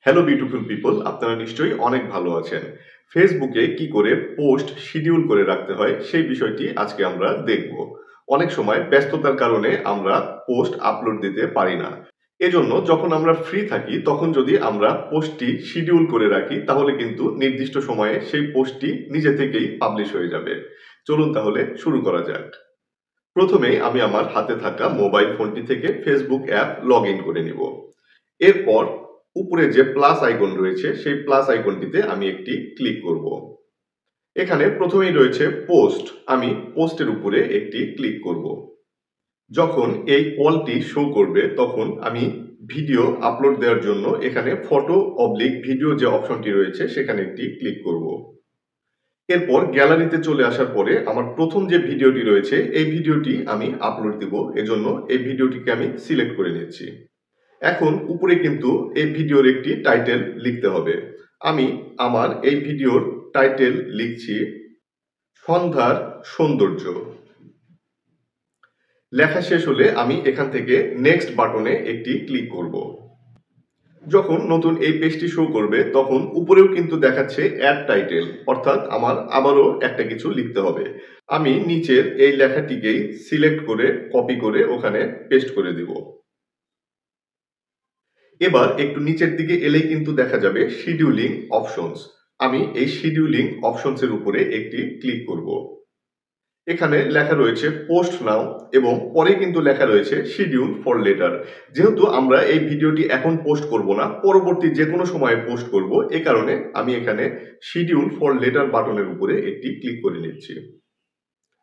Hello beautiful people, আপনারা নিশ্চয়ই অনেক ভালো আছেন। ফেসবুকে কি করে পোস্ট শিডিউল করে রাখতে হয় সেই বিষয়টি আজকে আমরা দেখব। অনেক সময় ব্যস্ততার কারণে আমরা পোস্ট আপলোড দিতে পারি না। এজন্য যখন আমরা ফ্রি থাকি তখন যদি আমরা পোস্টটি শিডিউল করে রাখি তাহলে কিন্তু নির্দিষ্ট সময়ে সেই পোস্টটি নিজে থেকেই পাবলিশ হয়ে যাবে। চলুন তাহলে শুরু করা যাক। প্রথমেই আমি আমার হাতে থাকা মোবাইল ফোনটি থেকে ফেসবুক অ্যাপ লগ ইন করে নিব। এরপর উপরে যে প্লাস আইকন রয়েছে সেই প্লাস আইকনটিতে আমি একটি ক্লিক করব। এখানে প্রথমেই রয়েছে পোস্ট, আমি পোস্টের উপরে একটি ক্লিক করব। যখন এই অলটি শো করবে তখন আমি ভিডিও আপলোড দেওয়ার জন্য এখানে ফটো অবলিক ভিডিও যে অপশনটি রয়েছে সেখানে একটি ক্লিক করব। এরপর গ্যালারিতে চলে আসার পরে আমার প্রথম যে ভিডিওটি রয়েছে এই ভিডিওটি আমি আপলোড দিব, এজন্য এই ভিডিওটিকে আমি সিলেক্ট করে নিচ্ছি। এখন উপরে কিন্তু এই ভিডিওর একটি টাইটেল লিখতে হবে। আমি আমার এই ভিডিওর টাইটেল লিখছি সন্ধ্যার সৌন্দর্য। লেখা শেষ হলে আমি এখান থেকে নেক্সট বাটনে একটি ক্লিক করব। যখন নতুন এই পেজটি শো করবে তখন উপরেও কিন্তু দেখাচ্ছে অ্যাড টাইটেল, অর্থাৎ আমার আবারও একটা কিছু লিখতে হবে। আমি নিচের এই লেখাটিকেই সিলেক্ট করে কপি করে ওখানে পেস্ট করে দিব। এবার একটু নিচের দিকে এলেই কিন্তু দেখা যাবে শিডিউলিং অপশনস। আমি এই শিডিউলিং অপশনসের উপরে একটি ক্লিক করব। এখানে লেখা রয়েছে পোস্ট নাও এবং পরে কিন্তু লেখা রয়েছে শিডিউল ফর লেটার। যেহেতু আমরা এই ভিডিওটি এখন পোস্ট করব না, পরবর্তী যে কোনো সময়ে পোস্ট করব, এ কারণে আমি এখানে শিডিউল ফর লেটার বাটনের উপরে একটি ক্লিক করে নিচ্ছি।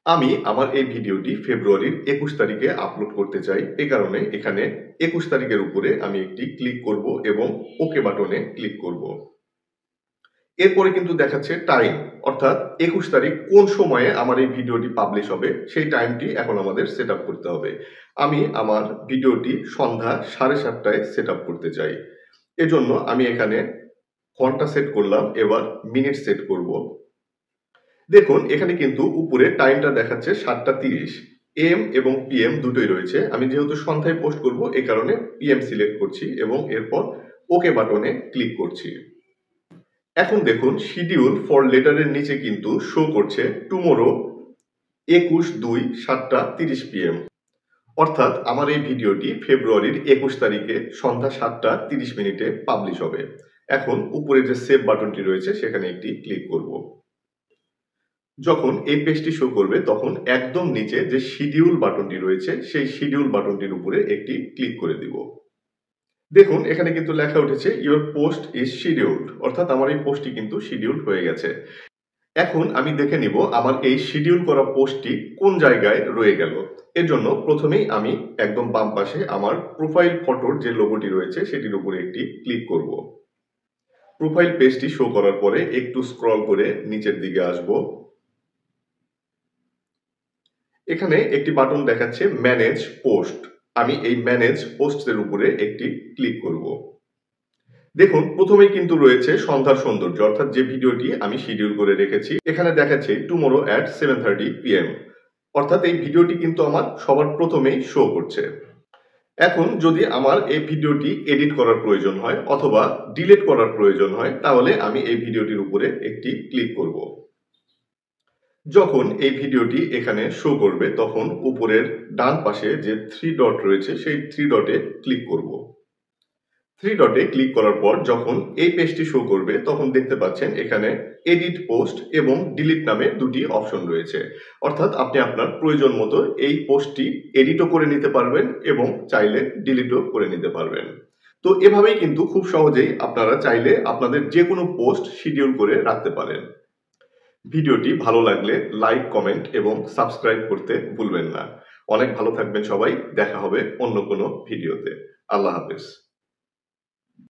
আমি আমার এই ভিডিওটি ফেব্রুয়ারির 21 তারিখে আপলোড করতে চাই, এ কারণে এখানে 21 তারিখের উপরে আমি একটি ক্লিক করব এবং ওকে বাটনে ক্লিক করব। এরপরে কিন্তু দেখাচ্ছে টাইম, অর্থাৎ 21 তারিখ কোন সময়ে আমার এই ভিডিওটি পাবলিশ হবে সেই টাইমটি এখন আমাদের সেট আপ করতে হবে। আমি আমার ভিডিওটি সন্ধ্যা 7:30টায় সেট আপ করতে চাই, এজন্য আমি এখানে ঘন্টা সেট করলাম, এবার মিনিট সেট করব। দেখুন এখানে কিন্তু উপরে টাইমটা দেখাচ্ছে 7:30। এম এবং পিএম দুটোই রয়েছে। আমি যেহেতু সন্ধ্যায় পোস্ট করব এই কারণে পিএম সিলেক্ট করছি এবং এরপর ওকে বাটনে ক্লিক করছি। এখন দেখুন শিডিউল ফর লেটারের নিচে কিন্তু শো করছে টুমোরো 21/2 7:30 PM, অর্থাৎ আমার এই ভিডিওটি ফেব্রুয়ারির 21 তারিখে সন্ধ্যা 7:30 পাবলিশ হবে। এখন উপরে যে সেভ বাটনটি রয়েছে সেখানে একটি ক্লিক করব। যখন এই পেজটি শো করবে তখন একদম নিচে যে শিডিউল বাটনটি রয়েছে সেই শিডিউল বাটনটির উপরে একটি ক্লিক করে দিব। দেখুন এখানে কিন্তু লেখা উঠেছে ইওর পোস্ট ইজ শিডিউলড, অর্থাৎ আমার এই পোস্টটি কিন্তু শিডিউল হয়ে গেছে। এখন আমি দেখে নিব আমার এই শিডিউল করা পোস্টটি কোন জায়গায় রয়ে গেল। এর জন্য প্রথমেই আমি একদম বাম পাশে আমার প্রোফাইল ফটোর যে লোগোটি রয়েছে সেটির উপরে একটি ক্লিক করব। প্রোফাইল পেজটি শো করার পরে একটু স্ক্রল করে নিচের দিকে আসব। এখানে একটি বাটন দেখাচ্ছে ম্যানেজ পোস্ট, আমি এই ম্যানেজ পোস্টের উপরে একটি ক্লিক করব। দেখুন প্রথমেই কিন্তু রয়েছে সন্ধ্যার সৌন্দর্য, অর্থাৎ যে ভিডিওটি আমি শিডিউল করে রেখেছি। এখানে দেখাচ্ছে টুমোরো at 7:30 PM, অর্থাৎ এই ভিডিওটি কিন্তু আমার সবার প্রথমেই শো করছে। এখন যদি আমার এই ভিডিওটি এডিট করার প্রয়োজন হয় অথবা ডিলিট করার প্রয়োজন হয় তাহলে আমি এই ভিডিওটির উপরে একটি ক্লিক করব। যখন এই ভিডিওটি এখানে শো করবে তখন উপরের ডান পাশে যে 3 ডট রয়েছে সেই 3 ডটে ক্লিক করব। 3 ডটে ক্লিক করার পর যখন এই পেজটি শো করবে তখন দেখতে পাচ্ছেন এখানে এডিট পোস্ট এবং ডিলিট নামে দুটি অপশন রয়েছে, অর্থাৎ আপনি আপনার প্রয়োজন মতো এই পোস্টটি এডিটও করে নিতে পারবেন এবং চাইলে ডিলিটও করে নিতে পারবেন। তো এভাবেই কিন্তু খুব সহজেই আপনারা চাইলে আপনাদের যে কোনো পোস্ট শিডিউল করে রাখতে পারেন। ভিডিওটি ভালো লাগলে লাইক, কমেন্ট এবং সাবস্ক্রাইব করতে ভুলবেন না। অনেক ভালো থাকবেন সবাই, দেখা হবে অন্য কোনো ভিডিওতে। আল্লাহ হাফেজ।